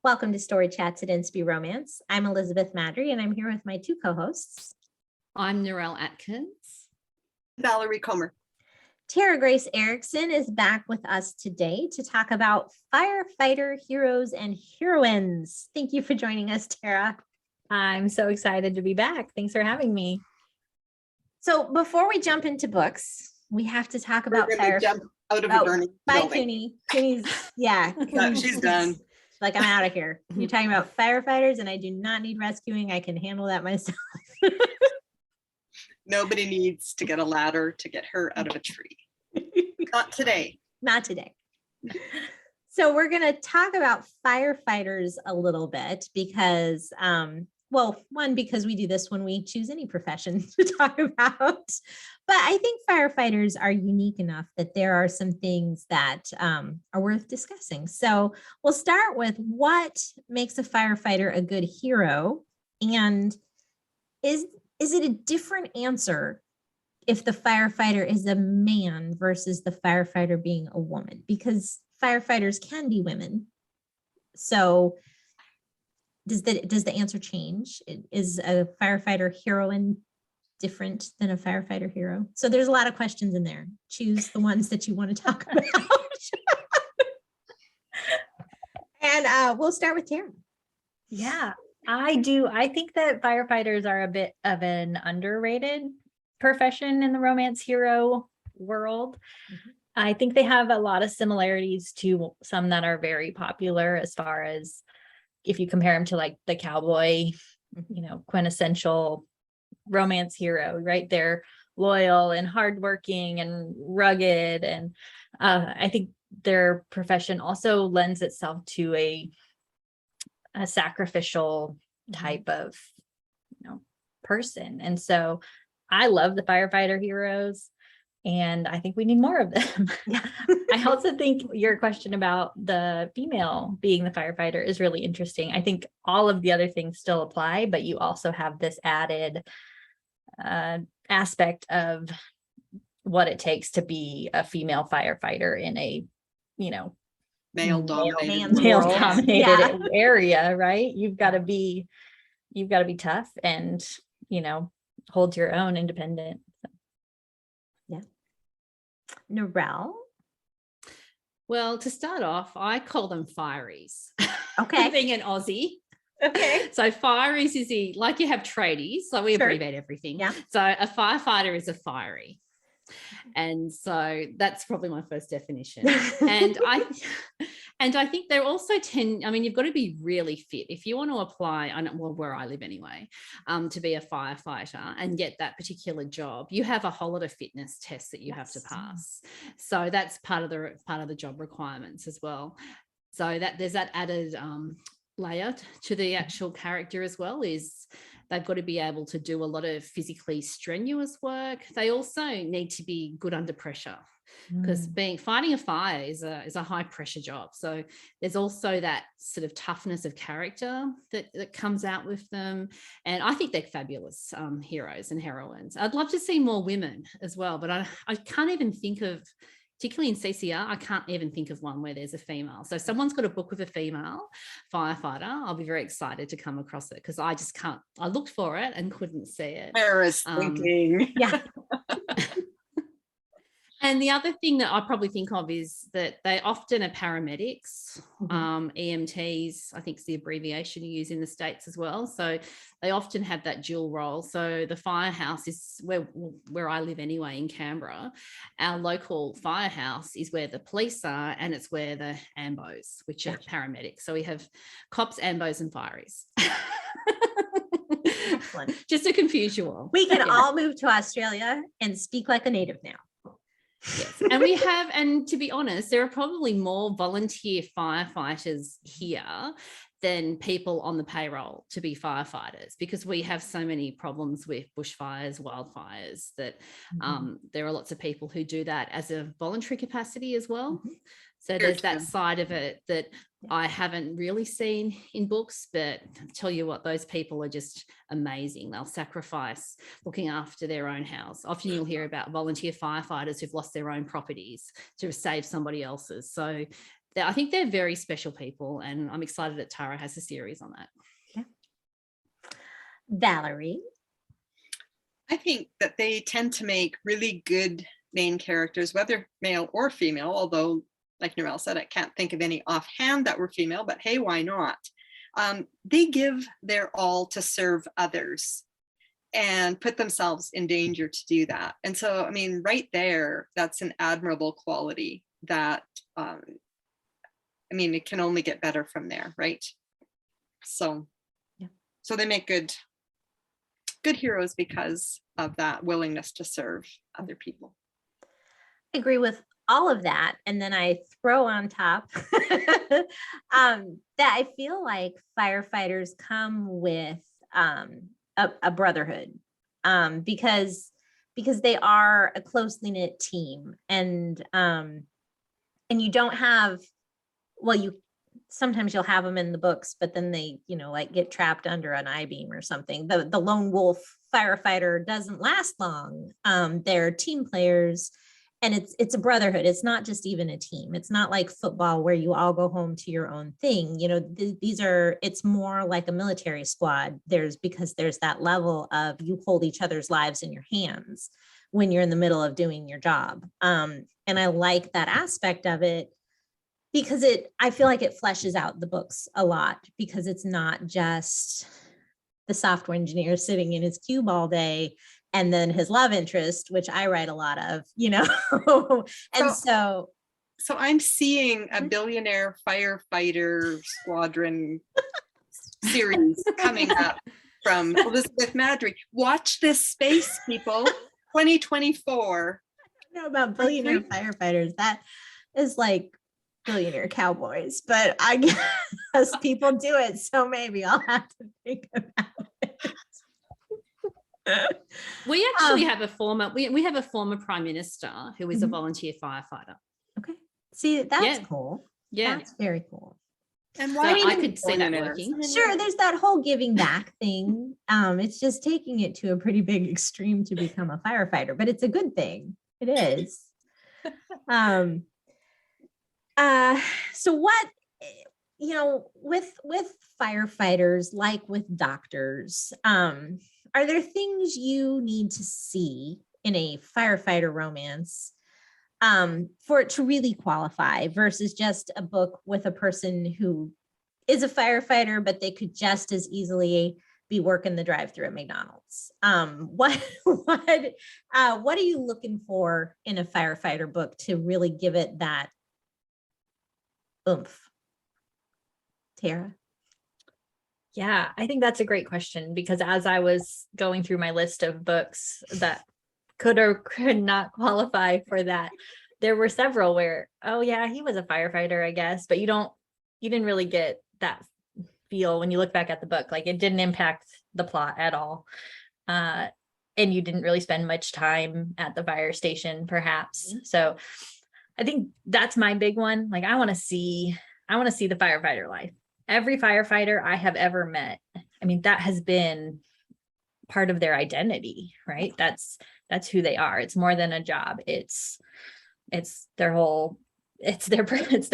Welcome to Story Chats at Inspy Romance. I'm Elizabeth Madry, and I'm here with my two co-hosts. I'm Narelle Atkins. Valerie Comer. Tara Grace Ericson is back with us today to talk about firefighter heroes and heroines. Thank you for joining us, Tara. I'm so excited to be back. Thanks for having me. So before we jump into books, we have to talk about Jump out of a burning bye, building. Toni. Toni's, yeah. No, she's done. Like, I'm out of here. You're talking about firefighters, and I do not need rescuing. I can handle that myself. Nobody needs to get a ladder to get her out of a tree. Not today. Not today. So we're going to talk about firefighters a little bit because, one, because we do this when we choose any profession to talk about. But I think firefighters are unique enough that there are some things that are worth discussing. So we'll start with what makes a firefighter a good hero, and is it a different answer if the firefighter is a man versus the firefighter being a woman? Because firefighters can be women. So does the answer change? Is a firefighter heroine different than a firefighter hero? So there's a lot of questions in there. Choose the ones that you want to talk about. And we'll start with Tara. Yeah, I do. I think that firefighters are a bit of an underrated profession in the romance hero world. Mm-hmm. I think they have a lot of similarities to some that are very popular, as far as if you compare them to like the Cowboy, quintessential romance hero, right? They're loyal and hardworking and rugged. And I think their profession also lends itself to a sacrificial type of, person. And so I love the firefighter heroes, and I think we need more of them. Yeah. I also think your question about the female being the firefighter is really interesting. I think all of the other things still apply, but you also have this added aspect of what it takes to be a female firefighter in a, male-dominated area, right? You've got to be tough and, hold your own independent. So. Yeah. Narelle? Well, to start off, I call them fireys. Okay. Being an Aussie. Okay. So fireys is like you have tradies, so we abbreviate everything. Yeah. So a firefighter is a fiery. And so that's probably my first definition. And I think they're also you've got to be really fit if you want to apply, where I live anyway, to be a firefighter and get that particular job. You have a whole lot of fitness tests that you have to pass. So that's part of the job requirements as well. So that there's that added layer to the actual character as well, is they've got to be able to do a lot of physically strenuous work. They also need to be good under pressure, because fighting a fire is a high pressure job. So there's also that sort of toughness of character that comes out with them. And I think they're fabulous heroes and heroines. I'd love to see more women as well, but I can't even think of, particularly in CCR, I can't even think of one where there's a female. So if someone's got a book with a female firefighter, I'll be very excited to come across it, because I just can't. I looked for it and couldn't see it. Paris thinking. Yeah. And the other thing that I probably think of is that they often are paramedics, EMTs, I think is the abbreviation you use in the States as well. So they often have that dual role. So the firehouse is where I live anyway, in Canberra. Our local firehouse is where the police are, and it's where the AMBOs, which are paramedics. So we have cops, AMBOs and fireys. Excellent. Just to confuse you all. We can all move to Australia and speak like a native now. Yes. And to be honest, there are probably more volunteer firefighters here than people on the payroll to be firefighters, because we have so many problems with bushfires, wildfires, that there are lots of people who do that as a voluntary capacity as well. So there's that side of it that I haven't really seen in books, but I tell you what, those people are just amazing. They'll sacrifice looking after their own house. Often you'll hear about volunteer firefighters who've lost their own properties to save somebody else's. So I think they're very special people, and I'm excited that Tara has a series on that. Yeah. Valerie. I think that they tend to make really good main characters, whether male or female, although like Narelle said, I can't think of any offhand that were female, but hey, why not? They give their all to serve others and put themselves in danger to do that. And so, I mean, right there, that's an admirable quality that, I mean, it can only get better from there, right? So, yeah. So they make good heroes because of that willingness to serve other people. I agree with all of that. And then I throw on top that I feel like firefighters come with a brotherhood because they are a closely knit team, and you don't have, well, sometimes you'll have them in the books, but then they, like get trapped under an I-beam or something. The lone wolf firefighter doesn't last long. They're team players, and it's a brotherhood. It's not just even a team. It's not like football where you all go home to your own thing. It's more like a military squad. Because there's that level of you hold each other's lives in your hands when you're in the middle of doing your job. And I like that aspect of it, because I feel like it fleshes out the books a lot, because it's not just the software engineer sitting in his cube all day and then his love interest, which I write a lot of, and so I'm seeing a billionaire firefighter squadron series coming up from Elizabeth Maddry. Watch this space, people. 2024. I know about billionaire firefighters. That is like billionaire cowboys, but I guess people do it, so maybe I'll have to think about it. We actually have a former we have a former prime minister who is a Mhm. volunteer firefighter. Okay, see, that's cool. Yeah, That's very cool. And so why I could see that working. Sure, there's that whole giving back thing. It's just taking it to a pretty big extreme to become a firefighter, but it's a good thing. It is. So what, with firefighters, like with doctors, are there things you need to see in a firefighter romance for it to really qualify, versus just a book with a person who is a firefighter, but they could just as easily be working the drive-thru at McDonald's? What are you looking for in a firefighter book to really give it that oomph? Tara? Yeah, I think that's a great question, because as I was going through my list of books that could or could not qualify for that, there were several where, oh yeah, he was a firefighter, I guess, but you didn't really get that feel when you look back at the book. Like, it didn't impact the plot at all. And you didn't really spend much time at the fire station, perhaps. So I think that's my big one. Like, I want to see the firefighter life. Every firefighter I have ever met, I mean, that has been part of their identity, right? That's who they are. It's more than a job. It's their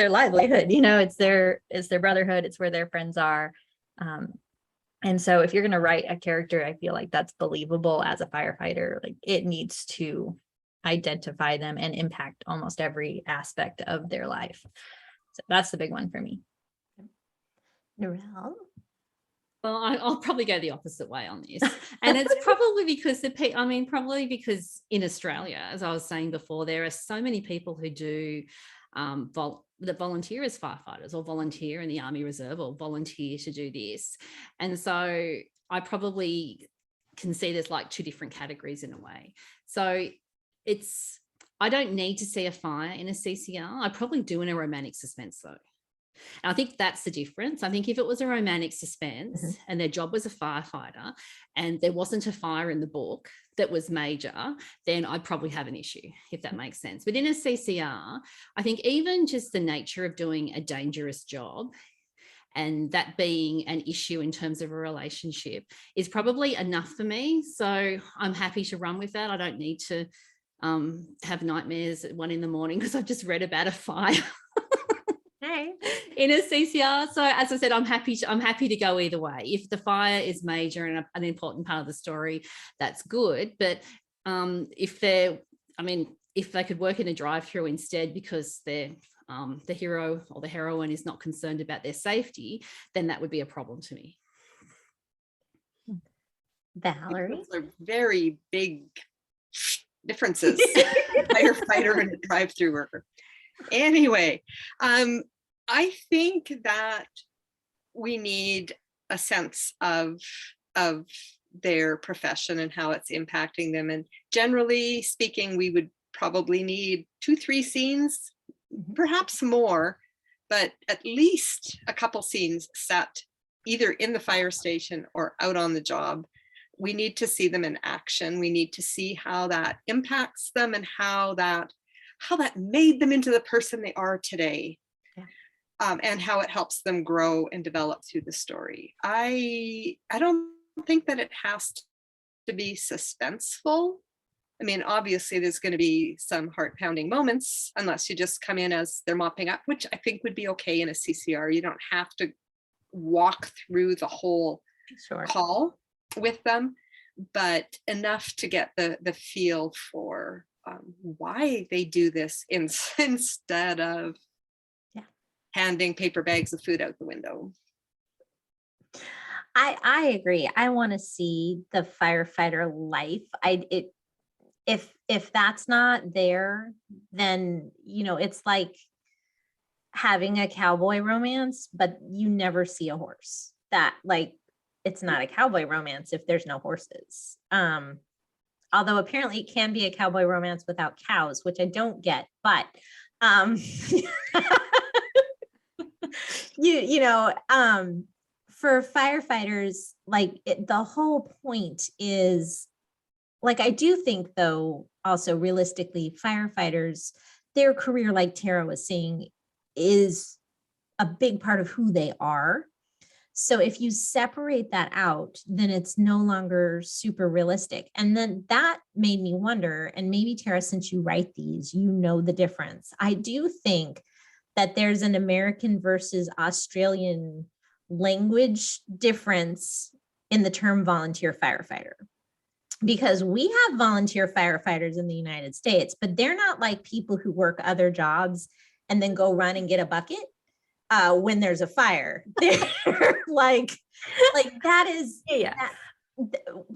livelihood, it's their brotherhood. It's where their friends are. And so if you're going to write a character, I feel like that's believable as a firefighter, like, it needs to identify them and impact almost every aspect of their life. So that's the big one for me. Narelle? Well, I'll probably go the opposite way on this. And it's probably because because in Australia, as I was saying before, there are so many people who do that volunteer as firefighters, or volunteer in the Army Reserve, or volunteer to do this. And so I probably can see there's like two different categories in a way. So I don't need to see a fire in a CCR. I probably do in a romantic suspense though. And I think that's the difference. I think if it was a romantic suspense and their job was a firefighter and there wasn't a fire in the book that was major, then I'd probably have an issue, if that makes sense. But in a CCR, I think even just the nature of doing a dangerous job, and that being an issue in terms of a relationship, is probably enough for me. So I'm happy to run with that. I don't need to have nightmares at 1 a.m. because I've just read about a fire. right. in a CCR. So as I said, I'm happy to go either way. If the fire is major and an important part of the story, that's good. But if they could work in a drive-through instead because they're the hero or the heroine is not concerned about their safety, then that would be a problem to me. Valerie? Those are very big differences. Firefighter and a drive-through worker. Anyway, I think that we need a sense of their profession and how it's impacting them. And generally speaking, we would probably need 2-3 scenes, perhaps more, but at least a couple scenes set either in the fire station or out on the job. We need to see them in action. We need to see how that impacts them and how that made them into the person they are today. Yeah. And how it helps them grow and develop through the story. I don't think that it has to be suspenseful. I mean, obviously there's going to be some heart-pounding moments unless you just come in as they're mopping up, which I think would be okay in a CCR. You don't have to walk through the whole call with them, but enough to get the feel for why they do this instead of handing paper bags of food out the window. I agree. I want to see the firefighter life. If that's not there, then it's like having a cowboy romance, but you never see a horse. That it's not a cowboy romance if there's no horses. Although apparently it can be a cowboy romance without cows, which I don't get, but for firefighters, the whole point is, I do think though, also realistically, firefighters, their career, like Tara was saying, is a big part of who they are. So if you separate that out, then it's no longer super realistic. And then that made me wonder, and maybe Tara, since you write these, the difference. I do think that there's an American versus Australian language difference in the term volunteer firefighter. Because we have volunteer firefighters in the United States, but they're not like people who work other jobs and then go run and get a bucket when there's a fire. They're like that is,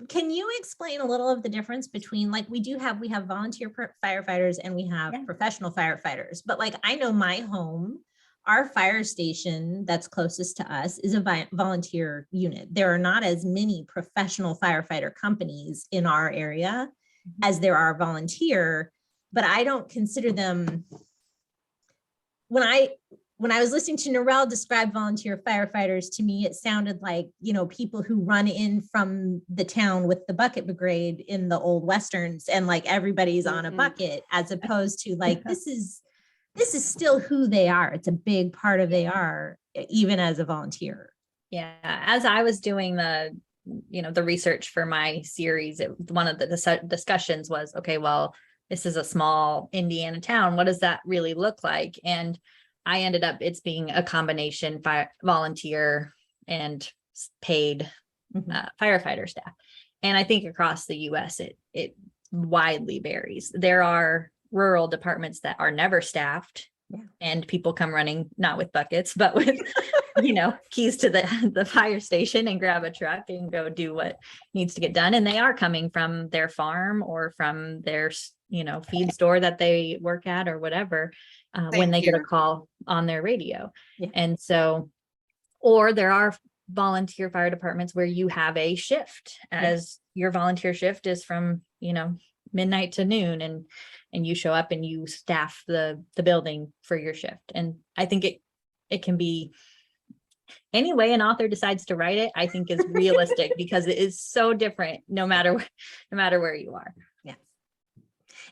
can you explain a little of the difference between, we have volunteer firefighters and we have professional firefighters, but I know my home, our fire station that's closest to us is a volunteer unit. There are not as many professional firefighter companies in our area as there are volunteer, but I don't consider them. When I was listening to Narelle describe volunteer firefighters, to me, it sounded like, people who run in from the town with the bucket brigade in the old Westerns and everybody's on a bucket, as opposed to this is still who they are. It's a big part of they are, even as a volunteer. Yeah. As I was doing the research for my series, one of the discussions was, okay, well, this is a small Indiana town. What does that really look like? And I ended up, it's being a combination volunteer and paid firefighter staff. And I think across the US, it widely varies. There are rural departments that are never staffed and people come running, not with buckets, but with, keys to the fire station and grab a truck and go do what needs to get done. And they are coming from their farm or from their, feed store that they work at or whatever, when they get a call on their radio. Yeah. And so, or there are volunteer fire departments where you have a shift, as your volunteer shift is from, midnight to noon, and you show up and you staff the building for your shift. And I think it can be any way an author decides to write it, I think is realistic because it is so different no matter where you are. Yeah.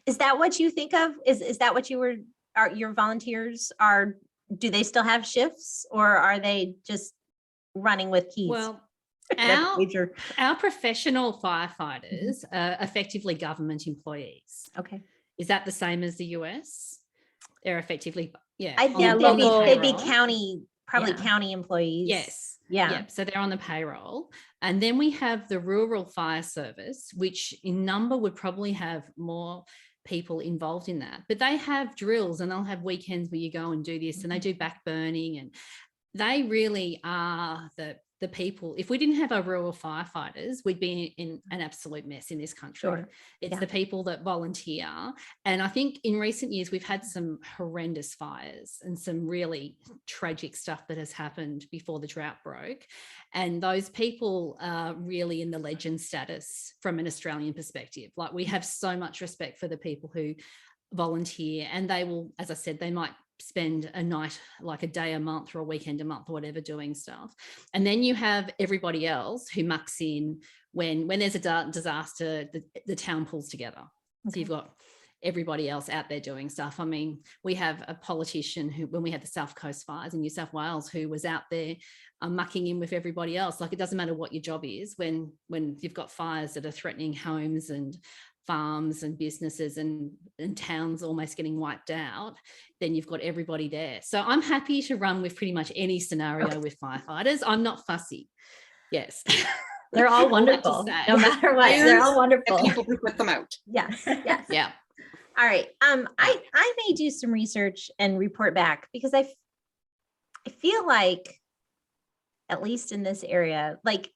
Is that what you think of? Is that what your volunteers are? Do they still have shifts, or are they just running with keys? Well, our professional firefighters are effectively government employees. Okay. Is that the same as the US? They're effectively Yeah. I on think the- Yeah, on the local- they'd be payroll. county, probably Yeah. county employees. Yes. Yeah. Yep. So they're on the payroll. And then we have the rural fire service, which in number would probably have more people involved in that. But they have drills and they'll have weekends where you go and do this and they do back burning, and they really are the people. If we didn't have our rural firefighters, we'd be in an absolute mess in this country. Sure. It's Yeah. the people that volunteer. And I think in recent years, we've had some horrendous fires and some really tragic stuff that has happened before the drought broke. And those people are really in the legend status from an Australian perspective. Like, we have so much respect for the people who volunteer, and they will, as I said, they might spend a night, like a day a month or a weekend a month or whatever, doing stuff. And then you have everybody else who mucks in when there's a disaster, the town pulls together. So you've got everybody else out there doing stuff. I mean, we have a politician who, when we had the South Coast fires in New South Wales, who was out there mucking in with everybody else. Like, it doesn't matter what your job is, when you've got fires that are threatening homes and farms and businesses and towns almost getting wiped out, then you've got everybody there. So I'm happy to run with pretty much any scenario with firefighters. I'm not fussy. Yes. They're all All that to wonderful. say. No matter what, they're all And wonderful. people who put them out. Yes. Yes. Yeah. All right. I may do some research and report back, because I feel like, at least in this area, like,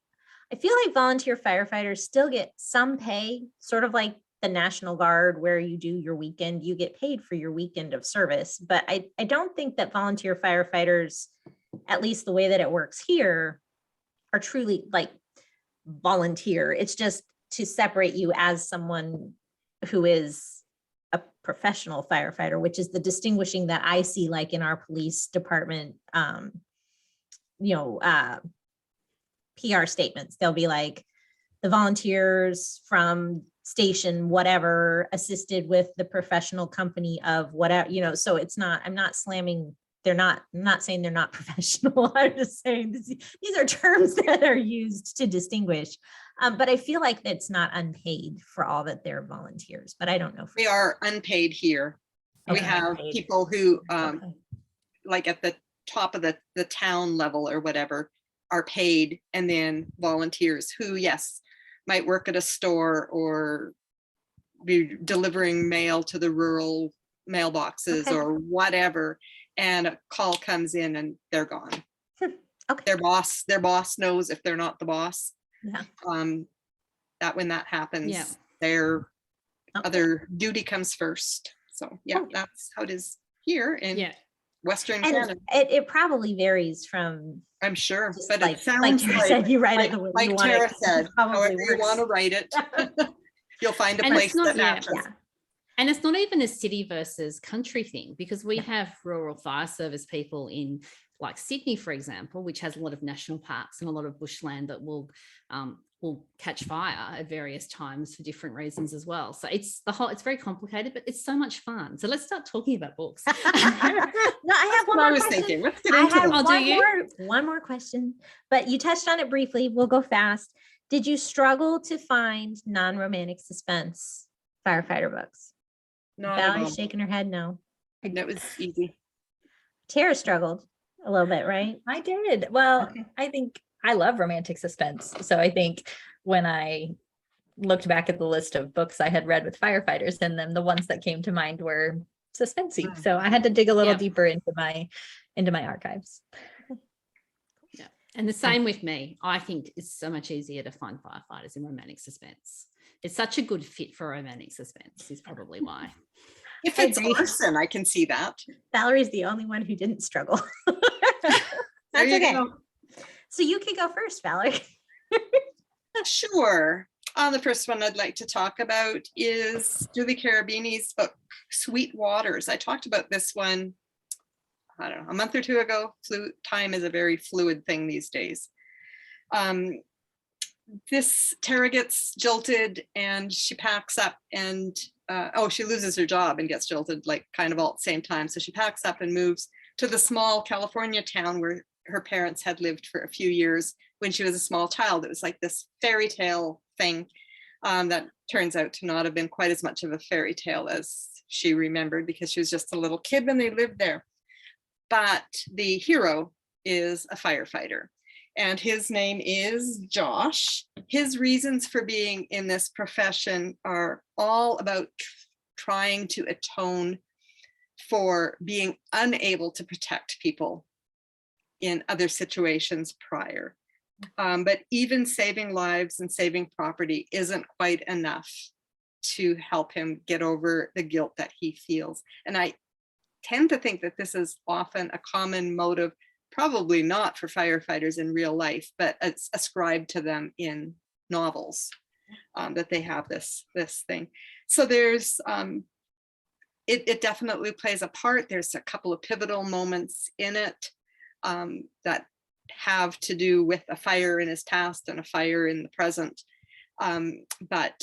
I feel like volunteer firefighters still get some pay, sort of like the National Guard, where you do your weekend, you get paid for your weekend of service. But I don't think that volunteer firefighters, at least the way that it works here, are truly like volunteer. It's just to separate you as someone who is a professional firefighter, which is the distinguishing that I see, like in our police department, PR statements. They'll be like, the volunteers from station whatever assisted with the professional company of whatever, so it's not, I'm not slamming, I'm not saying they're not professional. I'm just saying these are terms that are used to distinguish. But I feel like it's not unpaid for all that they're volunteers, but I don't know. We are unpaid here. We Okay. have Unpaid. people who, Okay. like at the top of the town level or whatever, are paid, and then volunteers who, yes, might work at a store or be delivering mail to the rural mailboxes Okay. or whatever, and a call comes in and they're gone. Okay. Their boss knows if they're not the boss. Yeah. That when that happens, Yeah. their Okay. other duty comes first. So yeah, Okay. that's how it is here in Yeah. Western And Canada. it probably varies from, I'm sure, just but like it sounds Tara like, said, you write it the way like you want Tara it. said, Probably however you want to works. write it, you'll find a And place it's not- that yeah. matches. Yeah. And it's not even a city versus country thing, because we have rural fire service people in, like Sydney, for example, which has a lot of national parks and a lot of bushland that will catch fire at various times for different reasons as well. So it's very complicated, but it's so much fun. So let's start talking about books. No, I have one What I more was question. thinking, let's get I into have them. Oh, do you? one more question, but you touched on it briefly. We'll go fast. Did you struggle to find non-romantic suspense firefighter books? Not at all. Valerie's shaking her head no. That was easy. Tara struggled a little bit, right? I did. Well, Okay. I think I love romantic suspense. So I think when I looked back at the list of books I had read with firefighters, and then the ones that came to mind were suspensey. So I had to dig a little Yeah. deeper into my archives. And the same with me. I think it's so much easier to find firefighters in romantic suspense. It's such a good fit for romantic suspense, is probably why. If I it's agree. arson, I can see that. Valerie's the only one who didn't struggle. There That's you okay. go. So you can go first, Valerie. Sure. The first one I'd like to talk about is Julie Carobini's book, Sweet Waters. I talked about this one, I don't know, a month or two ago. Time is a very fluid thing these days. This Tara gets jilted and she packs up and, she loses her job and gets jilted like kind of all at the same time. So she packs up and moves to the small California town where her parents had lived for a few years when she was a small child. It was like this fairy tale thing that turns out to not have been quite as much of a fairy tale as she remembered, because she was just a little kid when they lived there. but the hero is a firefighter. And his name is Josh. His reasons for being in this profession are all about trying to atone for being unable to protect people in other situations prior. But even saving lives and saving property isn't quite enough to help him get over the guilt that he feels. And I tend to think that this is often a common motive, probably not for firefighters in real life, but it's ascribed to them in novels, that they have this thing. So there's, it definitely plays a part. There's a couple of pivotal moments in it that have to do with a fire in his past and a fire in the present. But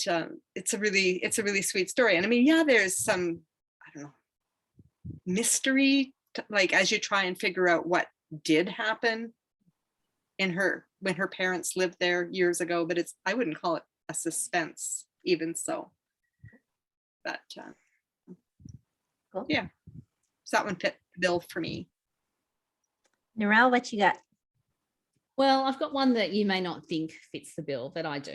it's a really sweet story. And I mean, yeah, there's some, I don't know, mystery, like as you try and figure out what did happen when her parents lived there years ago, but I wouldn't call it a suspense even so. But Cool. yeah, so that one fit the bill for me. Narelle, what you got? Well, I've got one that you may not think fits the bill, but I do.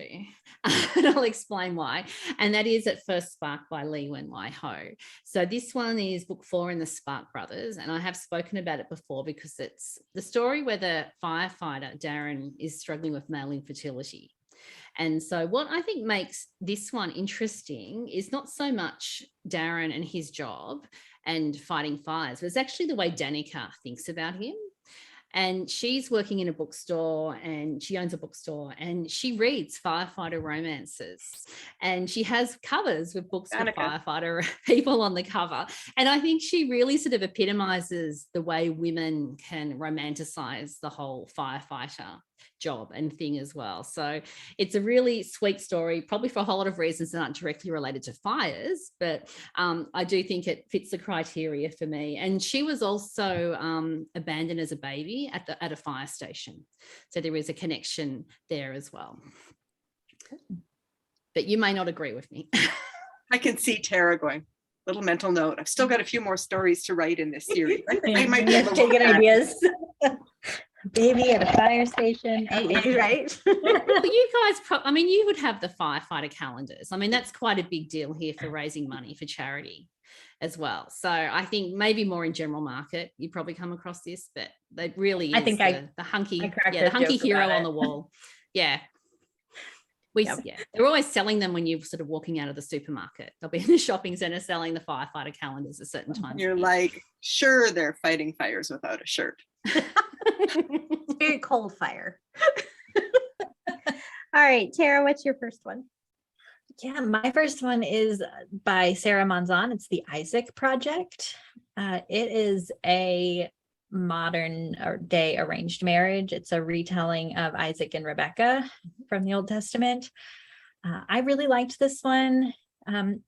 And I'll explain why. And that is At First Spark by Liwen Ho. So this one is book 4 in the Spark Brothers. And I have spoken about it before because it's the story where the firefighter, Darren, is struggling with male infertility. And so what I think makes this one interesting is not so much Darren and his job and fighting fires, but it's actually the way Danica thinks about him. And she's working in a bookstore, and she owns a bookstore, and she reads firefighter romances, and she has covers with books with firefighter people on the cover. And I think she really sort of epitomizes the way women can romanticize the whole firefighter job and thing as well. So it's a really sweet story, probably for a whole lot of reasons that aren't directly related to fires, but I do think it fits the criteria for me. And she was also abandoned as a baby at a fire station. So there is a connection there as well. But you may not agree with me. I can see Tara going, little mental note, I've still got a few more stories to write in this series. I might be able to taking ideas. Baby at a fire station. Right. Well, you guys, I mean, you would have the firefighter calendars. I mean, that's quite a big deal here for raising money for charity as well. So I think maybe more in general market, you probably come across this, but that really is the hunky hero on the wall. Yeah. They're always selling them when you're sort of walking out of the supermarket. They'll be in the shopping center selling the firefighter calendars at certain times. You're like, sure, they're fighting fires without a shirt. It's very cold fire. All right, Tara, what's your first one? Yeah, my first one is by Sarah Monzon. It's the Isaac Project. It is a modern or day arranged marriage. It's a retelling of Isaac and Rebecca from the Old Testament. I really liked this one. You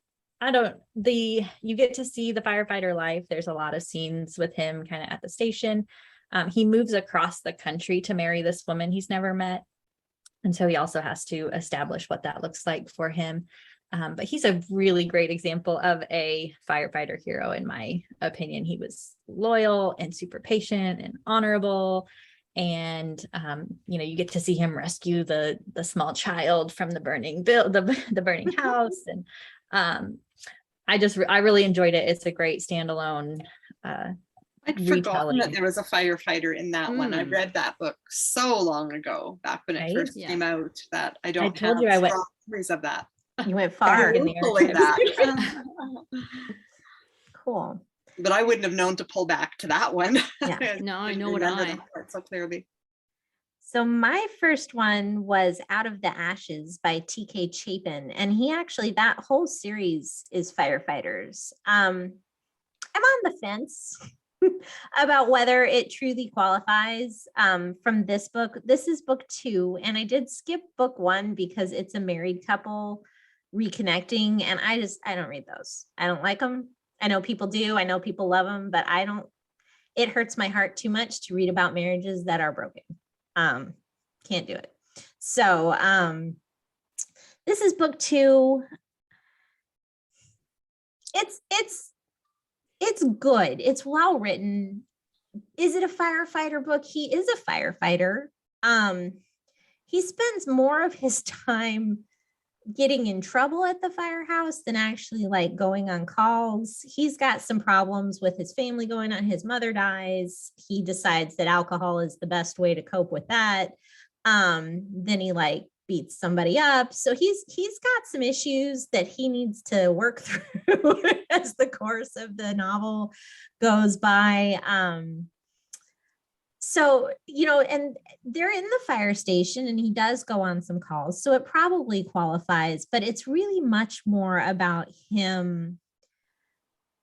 get to see the firefighter life. There's a lot of scenes with him kind of at the station. He moves across the country to marry this woman he's never met. And so he also has to establish what that looks like for him. But he's a really great example of a firefighter hero, in my opinion. He was loyal and super patient and honorable. And, you get to see him rescue the small child from the burning the burning house. And I really enjoyed it. It's a great standalone I'd forgotten that there was a firefighter in that one. I read that book so long ago, back when it first came out, that I don't have strong memories of that. You went far in that. Cool. But I wouldn't have known to pull back to that one. Yeah. No, nor would I. So clearly. So my first one was Out of the Ashes by TK Chapin. And that whole series is firefighters. I'm on the fence about whether it truly qualifies from this book. This is book 2, and I did skip book 1 because it's a married couple reconnecting, and I don't read those. I don't like them. I know people do. I know people love them, but I don't. It hurts my heart too much to read about marriages that are broken. Can't do it. So this is book 2. It's good. It's well written. is it a firefighter book? He is a firefighter. He spends more of his time getting in trouble at the firehouse than actually like going on calls. He's got some problems with his family going on. His mother dies. He decides that alcohol is the best way to cope with that. Then he like beats somebody up. So he's got some issues that he needs to work through as the course of the novel goes by. So, and they're in the fire station and he does go on some calls. So it probably qualifies, but it's really much more about him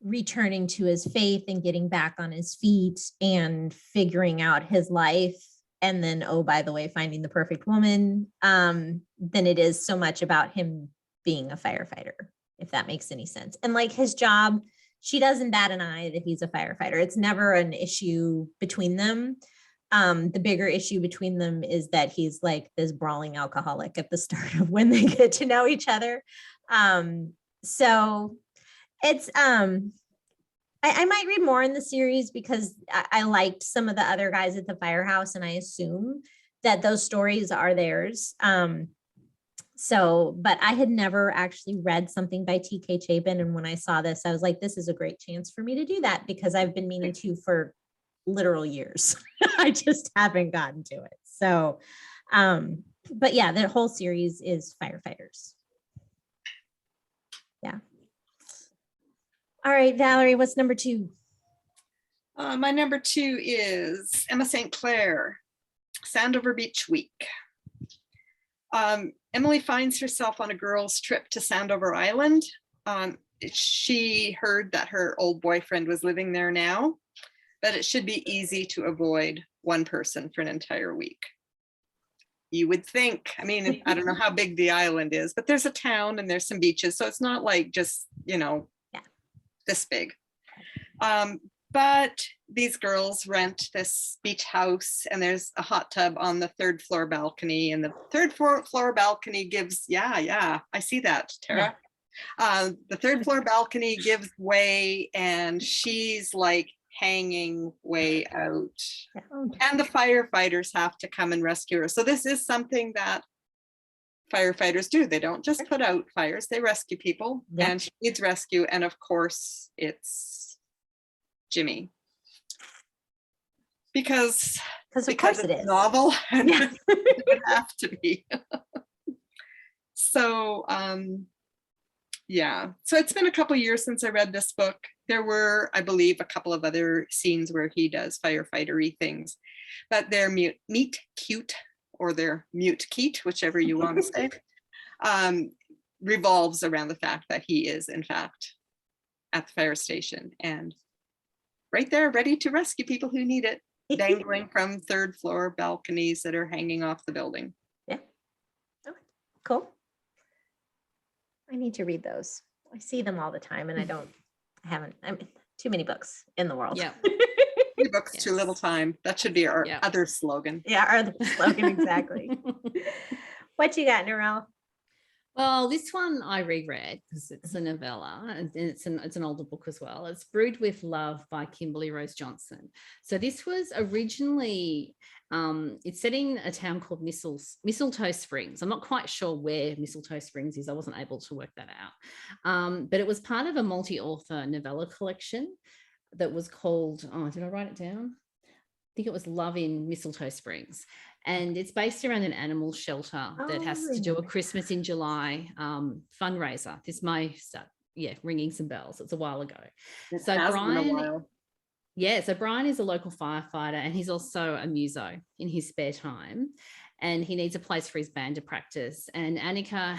returning to his faith and getting back on his feet and figuring out his life. And then, oh, by the way, finding the perfect woman, than it is so much about him being a firefighter, if that makes any sense. And like his job, she doesn't bat an eye that he's a firefighter. It's never an issue between them. The bigger issue between them is that he's like this brawling alcoholic at the start of when they get to know each other. So it's, I might read more in the series because I liked some of the other guys at the firehouse, and I assume that those stories are theirs. But I had never actually read something by TK Chapin. And when I saw this, I was like, this is a great chance for me to do that because I've been meaning to for literal years. I just haven't gotten to it. So, but yeah, the whole series is Firefighters. Yeah. All right, Valerie, what's number 2? My number 2 is Emma St. Clair, Sandover Beach Week. Emily finds herself on a girls' trip to Sandover Island. She heard that her old boyfriend was living there now, but it should be easy to avoid one person for an entire week. You would think, I mean, I don't know how big the island is, but there's a town and there's some beaches. So it's not like just, this big. But these girls rent this beach house and there's a hot tub on the 3rd floor balcony, and the 3rd floor balcony gives, I see that, Tara. Yeah. The 3rd floor balcony gives way and she's like hanging way out. And the firefighters have to come and rescue her. So this is something that firefighters do. They don't just put out fires, they rescue people. Yep. And she needs rescue. And of course it's Jimmy. Because of course it is novel and it would have to be. So so it's been a couple of years since I read this book. There were, I believe, a couple of other scenes where he does firefighter-y things, but they're meet cute, or their mute keat, whichever you want to say, revolves around the fact that he is in fact at the fire station and right there ready to rescue people who need it, dangling from 3rd floor balconies that are hanging off the building. Yeah. Okay. Cool. I need to read those. I see them all the time and I mean, too many books in the world. Yeah. 3 books, too little time. That should be our other slogan. Yeah, our other slogan, exactly. What you got, Narelle? Well, this one I reread because it's a novella and it's an older book as well. It's Brewed with Love by Kimberly Rose Johnson. So this was originally, it's set in a town called Mistletoe Springs. I'm not quite sure where Mistletoe Springs is. I wasn't able to work that out. But it was part of a multi-author novella collection that was called, did I write it down? I think it was Love in Mistletoe Springs. And it's based around an animal shelter that has to do a Christmas in July fundraiser. This may start, ringing some bells. It's a while ago. So Brian is a local firefighter and he's also a muso in his spare time. And he needs a place for his band to practice. And Annika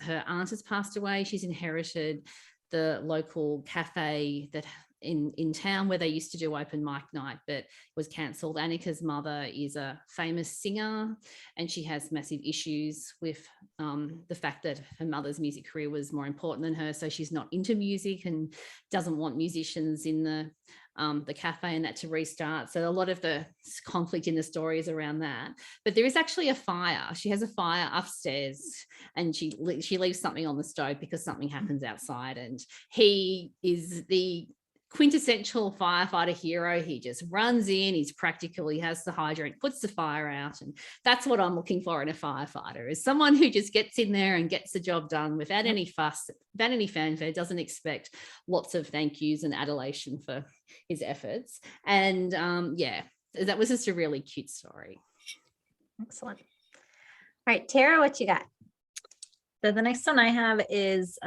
her aunt has passed away. She's inherited the local cafe that in town where they used to do open mic night, but was cancelled. Annika's mother is a famous singer and she has massive issues with the fact that her mother's music career was more important than her. So she's not into music and doesn't want musicians in the cafe and that to restart. So a lot of the conflict in the story is around that. But there is actually a fire. She has a fire upstairs and she leaves something on the stove because something happens outside, and he is the quintessential firefighter hero. He just runs in, he's practical, he has the hydrant, puts the fire out. And that's what I'm looking for in a firefighter, is someone who just gets in there and gets the job done without any fuss, without any fanfare, doesn't expect lots of thank yous and adulation for his efforts. And yeah, that was just a really cute story. Excellent. All right, Tara, what you got? So the next one I have is,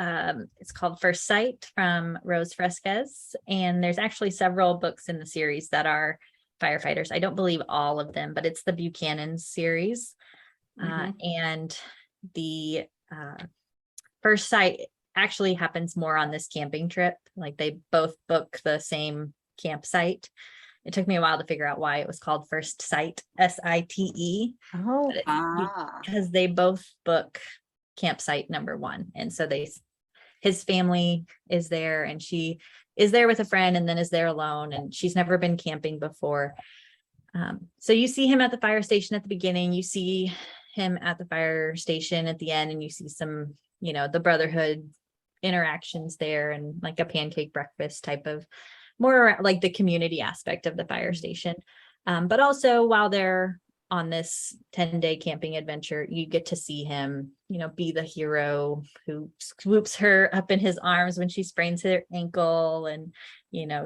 it's called First Sight from Rose Fresquez. And there's actually several books in the series that are firefighters. I don't believe all of them, but it's the Buchanan series. And the First Sight actually happens more on this camping trip. Like they both book the same campsite. It took me a while to figure out why it was called First Sight, S-I-T-E. Oh, Because they both book campsite number 1. And so his family is there, and she is there with a friend and then is there alone, and she's never been camping before. So you see him at the fire station at the beginning, you see him at the fire station at the end, and you see some, the brotherhood interactions there, and like a pancake breakfast type of, more like the community aspect of the fire station. But also while they're on this 10-day camping adventure, you get to see him, be the hero who swoops her up in his arms when she sprains her ankle, and,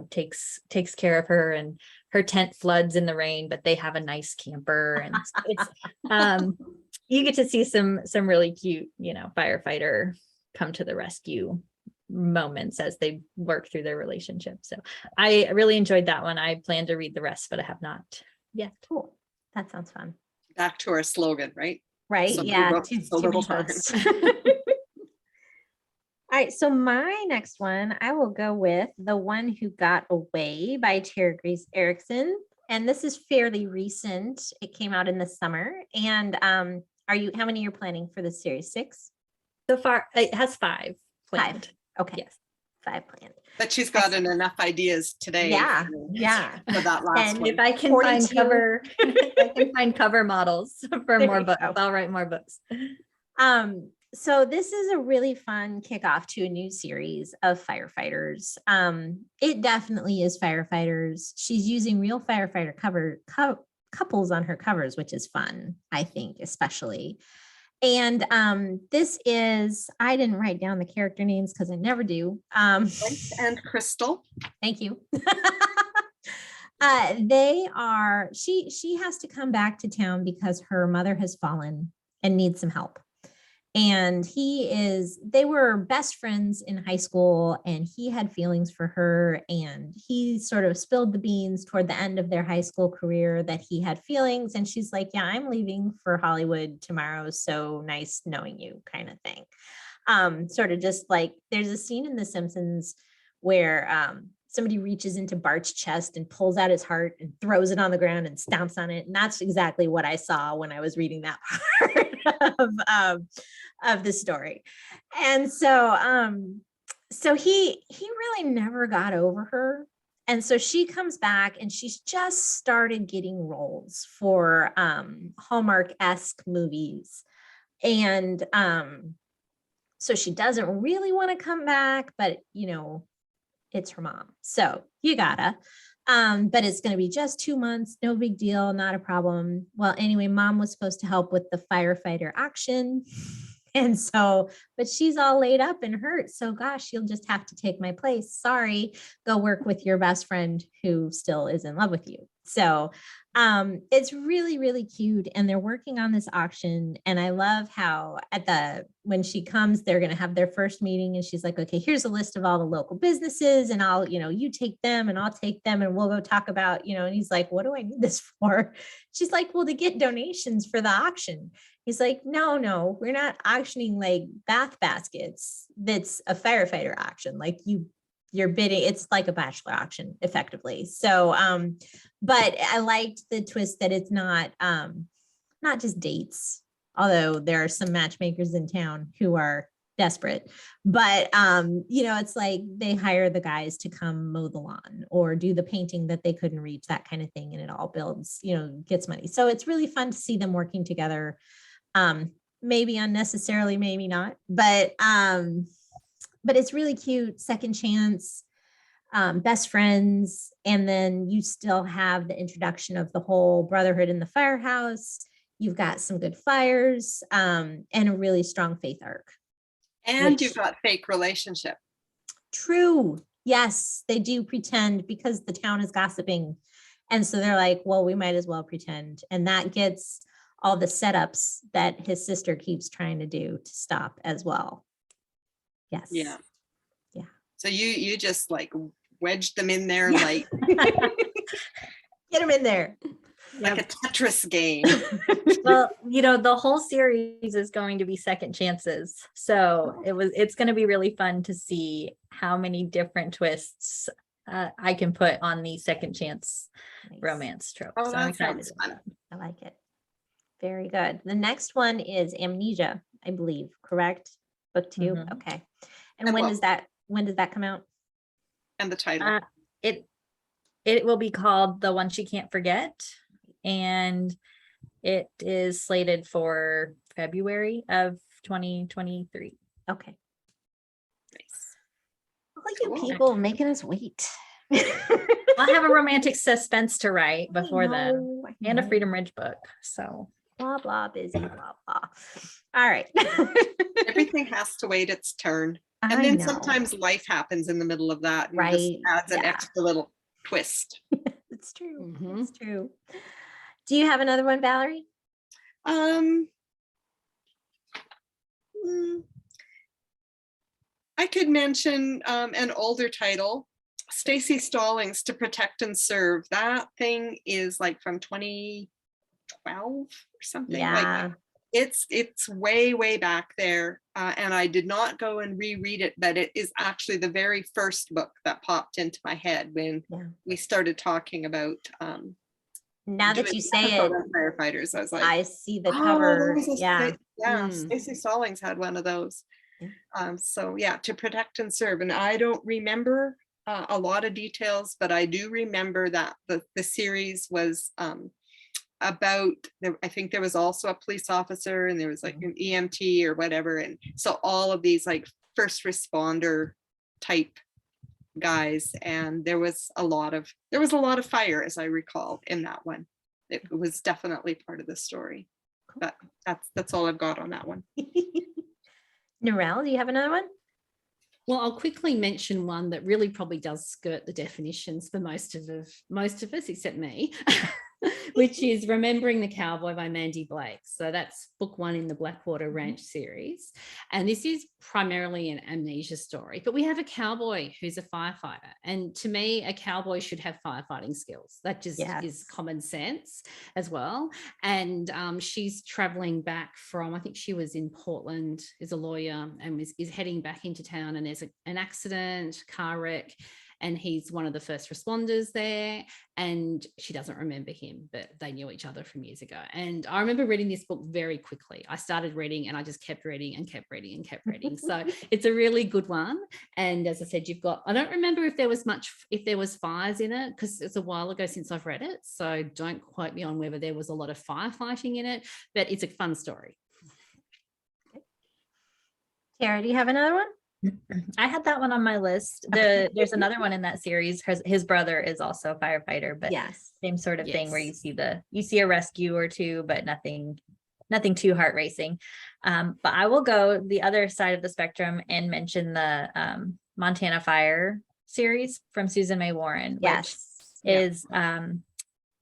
takes care of her, and her tent floods in the rain, but they have a nice camper. And it's, you get to see some really cute, firefighter come to the rescue moments as they work through their relationship. So I really enjoyed that one. I plan to read the rest, but I have not yet. cool. That sounds fun. Back to our slogan, right? Right. Some Yeah. people- Too a little many books. All right. So my next one, I will go with The One Who Got Away by Grace Ericson. And this is fairly recent. It came out in the summer. And how many you're planning for this series? 6? So far, it has 5 planned. 5. Okay. Yes. 5 planned. But she's gotten enough ideas today. Yeah. for- Yeah. For that last And one. If I can 42. find cover models for There more you books, go. I'll write more books. So this is a really fun kickoff to a new series of firefighters. It definitely is firefighters. She's using real firefighter couples on her covers, which is fun, I think, especially. And this is, I didn't write down the character names because I never do. Bryce and Crystal. Thank you. She has to come back to town because her mother has fallen and needs some help. And they were best friends in high school, and he had feelings for her, and he sort of spilled the beans toward the end of their high school career that he had feelings. And she's like, yeah, I'm leaving for Hollywood tomorrow. So nice knowing you, kind of thing. Sort of just like, there's a scene in The Simpsons where somebody reaches into Bart's chest and pulls out his heart and throws it on the ground and stomps on it. And that's exactly what I saw when I was reading that part of the story. And so he really never got over her. And so she comes back and she's just started getting roles for Hallmark-esque movies. And so she doesn't really want to come back, but it's her mom. So you gotta, but it's going to be just 2 months. No big deal. Not a problem. Well, anyway, mom was supposed to help with the firefighter action. And so, but she's all laid up and hurt. So gosh, you'll just have to take my place. Sorry, go work with your best friend who still is in love with you. So it's really, really cute. And they're working on this auction. And I love how when she comes, they're going to have their first meeting. And she's like, okay, here's a list of all the local businesses, and I'll, you take them and I'll take them, and we'll go talk about, and he's like, what do I need this for? She's like, well, to get donations for the auction. He's like, no, we're not auctioning like bath baskets. That's a firefighter auction. Like you're bidding, it's like a bachelor auction effectively. So, but I liked the twist that it's not just dates, although there are some matchmakers in town who are desperate, but it's like they hire the guys to come mow the lawn or do the painting that they couldn't reach, that kind of thing. And it all builds, gets money. So it's really fun to see them working together. Maybe unnecessarily, maybe not, but it's really cute. Second chance. best friends. And then you still have the introduction of the whole brotherhood in the firehouse. You've got some good fires, and a really strong faith arc. And Which- you've got fake relationship. True. Yes, they do pretend because the town is gossiping. And so they're like, well, we might as well pretend. And that gets all the setups that his sister keeps trying to do to stop as well. Yes. Yeah. Yeah. So you just like wedged them in there Yeah. like Get him in there. like a Tetris game. Well, the whole series is going to be second chances. So it's going to be really fun to see how many different twists I can put on the second chance Nice. romance trope. Oh, So I'm that excited. sounds about fun. that. I like it. Very good. The next one is Amnesia, I believe, correct? Book 2. Mhm. Okay. And And when well- does that come out? And the title. It will be called The One She Can't Forget, and it is slated for February of 2023. Okay. Nice. Look at you Cool. people making us wait. I'll have a romantic suspense to write before then, I and a know. Freedom Ridge book. So Blah, blah, busy, blah, blah. All right. Everything has to wait its turn. And I then know. sometimes life happens in the middle of that. And just Right, adds an yeah. extra little twist. It's true. Mhm. It's true. Do you have another one, Valerie? I could mention an older title, Staci Stallings, To Protect and Serve. That thing is like from 2012 or something. Yeah. Like it's way back there, and I did not go and reread it, but it is actually the very first book that popped into my head when Yeah. we started talking about Now that doing you the say episode it, on firefighters. I was like, I see the "Oh, cover. there was a Yeah. yeah, Mm. Staci Stallings had one of those. Yeah. So yeah, To Protect and Serve. And I don't remember a lot of details, but I do remember that the series was about, I think there was also a police officer, and there was like an EMT or whatever. And so all of these like first responder type guys, and there was a lot of fire, as I recall, in that one. It was definitely part of the story. But that's all I've got on that one. Narelle, do you have another one? Well, I'll quickly mention one that really probably does skirt the definitions for most of us, except me, which is Remembering the Cowboy by Mandi Blake. So that's book 1 in the Blackwater Ranch series. And this is primarily an amnesia story, but we have a cowboy who's a firefighter. And to me, a cowboy should have firefighting skills. That just Yes. is common sense as well. And she's traveling back from, I think she was in Portland, is a lawyer, and is heading back into town, and there's an accident, car wreck, and he's one of the first responders there, and she doesn't remember him, but they knew each other from years ago. And I remember reading this book very quickly. I started reading and I just kept reading and kept reading and kept reading. So it's a really good one. And as I said, I don't remember if there was fires in it, because it's a while ago since I've read it. So don't quote me on whether there was a lot of firefighting in it, but it's a fun story. Tara, do you have another one? I had that one on my list. There's another one in that series. His brother is also a firefighter, but Yes. same sort of thing where Yes. you see a rescue or two, but nothing too heart racing. But I will go the other side of the spectrum and mention the Montana Fire series from Susan May Warren, Yes. which is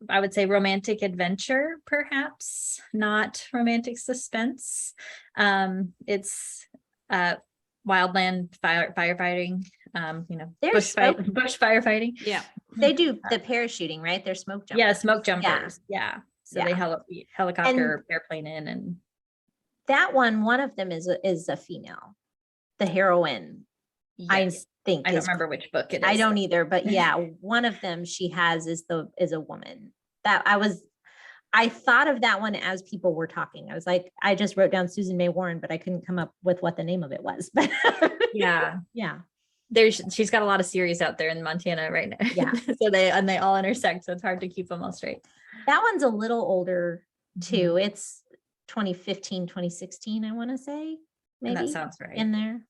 I would say romantic adventure, perhaps not romantic suspense. It's wildland firefighting, There's bush firefighting. Yeah. They do the parachuting, right? They're smoke jumpers. Yeah, smoke jumpers. Yeah. So they helicopter airplane in, and That one of them is a female, the heroine. yes. I think I don't is- remember which book it is. I don't though. either, but yeah, one of them she has is a woman. That I thought of that one as people were talking. I was like, I just wrote down Susan May Warren, but I couldn't come up with what the name of it was. But Yeah. yeah. She's got a lot of series out there in Montana right now. Yeah. So they all intersect, so it's hard to keep them all straight. That one's a little older too. Mm-hmm. It's 2015, 2016, I want to say. And Maybe that sounds right. in there.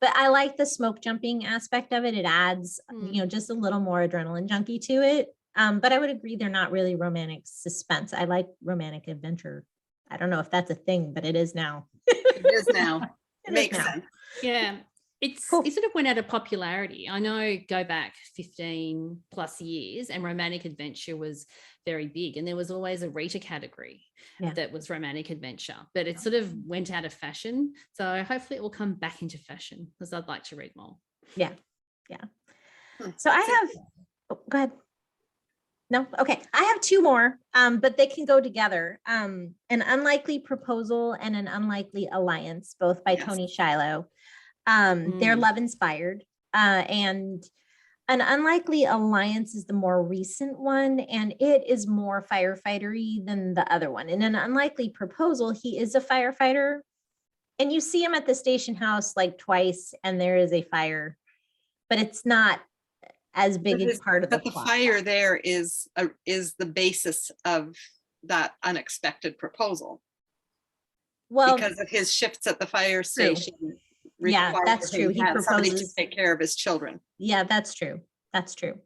But I like the smoke jumping aspect of it. It adds, just a little more adrenaline junkie to it. But I would agree they're not really romantic suspense. I like romantic adventure. I don't know if that's a thing, but it is now. It is now. It makes sense. Yeah. It sort of went out of popularity. I know, go back 15 plus years and romantic adventure was very big. And there was always a Rita category that was romantic adventure, but it sort of went out of fashion. So hopefully it will come back into fashion because I'd like to read more. Yeah. Yeah. So I have, go ahead. No. Okay. I have two more, but they can go together. An Unlikely Proposal and An Unlikely Alliance, both by Toni Shiloh. They're love inspired. And An Unlikely Alliance is the more recent one, and it is more firefighter-y than the other one. In An Unlikely Proposal, he is a firefighter, and you see him at the station house like twice, and there is a fire, but it's not as big a part of the plot. The fire there is the basis of that unexpected proposal. Well, because of his shifts at the fire station. Yeah, that's true. He proposes to take care of his children. Yeah, that's true. That's true.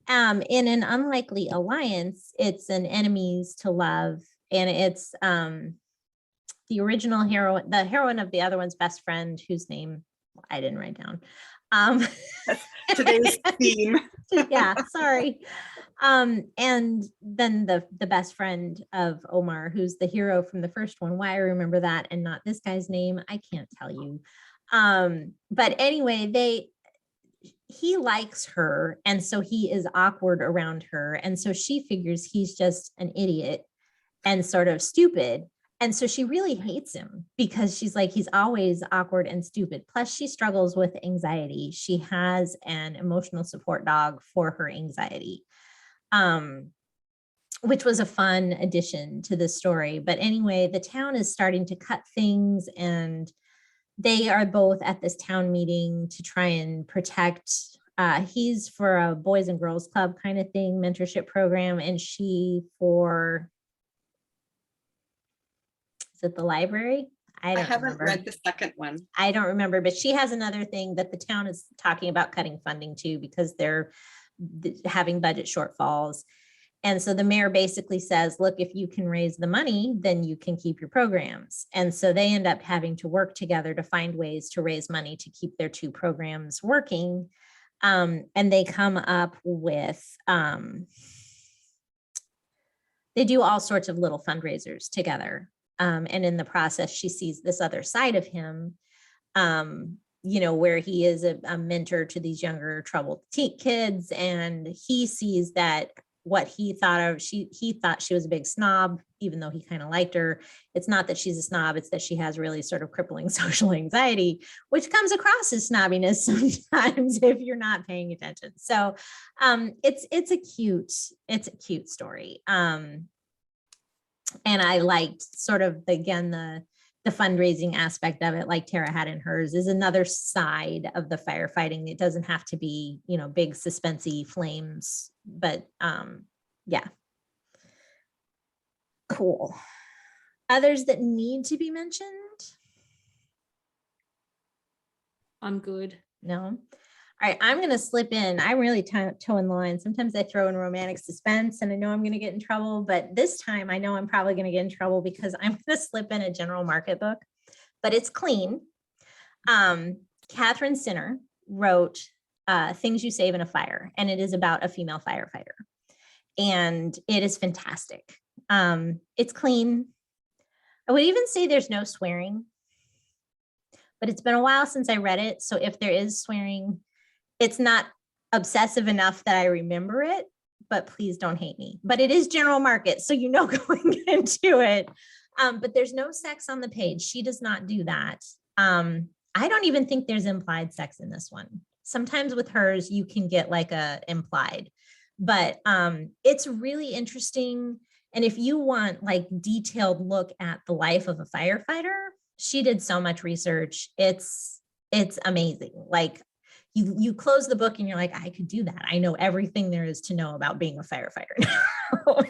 In An Unlikely Alliance, it's an enemies to love, and it's the original heroine, the heroine of the other one's best friend, whose name I didn't write down. Today's theme. Yeah, sorry. And then the best friend of Omar, who's the hero from the first one. Why I remember that and not this guy's name, I can't tell you. But anyway, he likes her, and so he is awkward around her, and so she figures he's just an idiot and sort of stupid. And so she really hates him because she's like, he's always awkward and stupid. Plus, she struggles with anxiety. She has an emotional support dog for her anxiety, which was a fun addition to the story. But anyway, the town is starting to cut things, and they are both at this town meeting to try and protect. He's for a boys and girls club kind of thing, mentorship program, and she for... at the library. I haven't read the second one. I don't remember, but she has another thing that the town is talking about cutting funding to because they're having budget shortfalls. And so the mayor basically says, look, if you can raise the money, then you can keep your programs. And so they end up having to work together to find ways to raise money to keep their two programs working. And they come up with, they do all sorts of little fundraisers together. And in the process, she sees this other side of him, where he is a mentor to these younger troubled kids. And he sees that what he thought of, he thought she was a big snob, even though he kind of liked her. It's not that she's a snob, it's that she has really sort of crippling social anxiety, which comes across as snobbiness sometimes if you're not paying attention. So it's a cute story. And I liked sort of, the fundraising aspect of it, like Tara had in hers, is another side of the firefighting. It doesn't have to be, big suspensey flames, but yeah. Cool. Others that need to be mentioned? I'm good. No. All right, I'm going to slip in. I'm really toeing the line. Sometimes I throw in romantic suspense and I know I'm going to get in trouble, but this time I know I'm probably going to get in trouble because I'm going to slip in a general market book, but it's clean. Katherine Sinner wrote Things You Save in a Fire, and it is about a female firefighter. And it is fantastic. It's clean. I would even say there's no swearing, but it's been a while since I read it. So if there is swearing, it's not obsessive enough that I remember it, but please don't hate me. But it is general market, so going into it. But there's no sex on the page. She does not do that. I don't even think there's implied sex in this one. Sometimes with hers, you can get like a implied, but it's really interesting. And if you want like detailed look at the life of a firefighter, she did so much research. It's amazing. Like, you close the book and you're like, I could do that. I know everything there is to know about being a firefighter.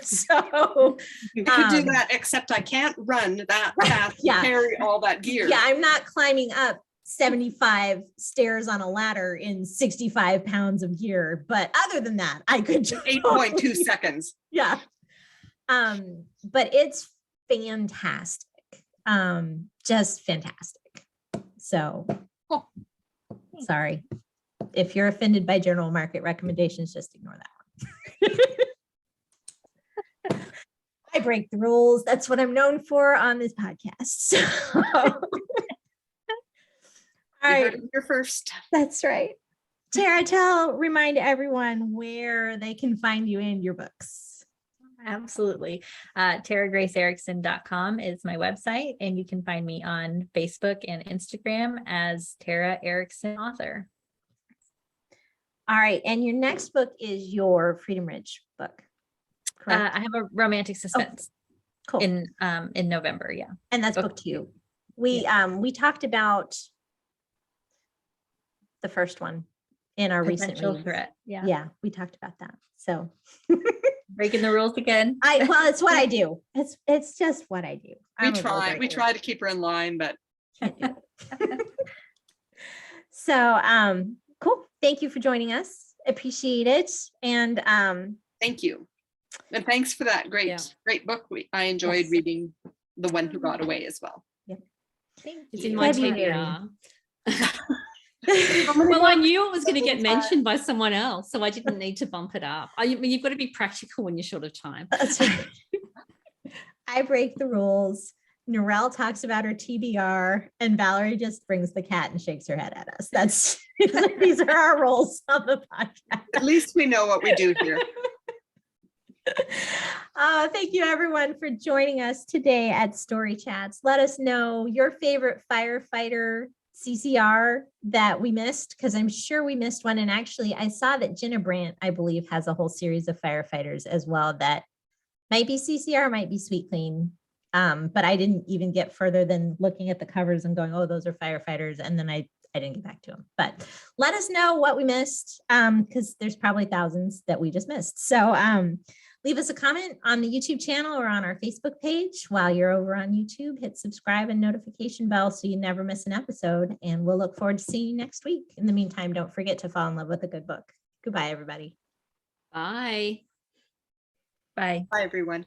So you could do that, except I can't run that fast, yeah. carry all that gear. Yeah, I'm not climbing up 75 stairs on a ladder in 65 pounds of gear. But other than that, I could 8.2 seconds. Yeah. But it's fantastic. Just fantastic. So sorry. If you're offended by general market recommendations, just ignore that one. I break the rules. That's what I'm known for on this podcast. So. All right. You're first. That's right. Tara, remind everyone where they can find you and your books. Absolutely. TaraGraceEricson.com is my website, and you can find me on Facebook and Instagram as Tara Ericson Author. All right. And your next book is your Freedom Ridge book. Correct? I have a romantic suspense Cool. in November. Yeah. And that's book 2. We talked about the first one in our recent Potential reads. threat. Yeah. Yeah, we talked about that. So Breaking the rules again. well, it's what I do. It's just what I do. We try to keep her in line, but can't do it. So cool. Thank you for joining us. Appreciate it. And thank you. And thanks for that great book. I enjoyed reading The One Who Got Away as well. Yeah. It's in my February. TBR. Well, I knew it was going to get mentioned by someone else, so I didn't need to bump it up. I mean, you've got to be practical when you're short of time. That's right. I break the rules. Narelle talks about her TBR, and Valerie just brings the cat and shakes her head at us. These are our roles on the podcast. At least we know what we do here. Thank you everyone for joining us today at Story Chats. Let us know your favorite firefighter CCR that we missed, because I'm sure we missed one. And actually, I saw that Jenna Brandt, I believe, has a whole series of firefighters as well that might be CCR, might be Sweet Clean. But I didn't even get further than looking at the covers and going, oh, those are firefighters. And then I didn't get back to them. But let us know what we missed, because there's probably thousands that we just missed. So leave us a comment on the YouTube channel or on our Facebook page. While you're over on YouTube, hit subscribe and notification bell so you never miss an episode. And we'll look forward to seeing you next week. In the meantime, don't forget to fall in love with a good book. Goodbye, everybody. Bye. Bye. Bye, everyone.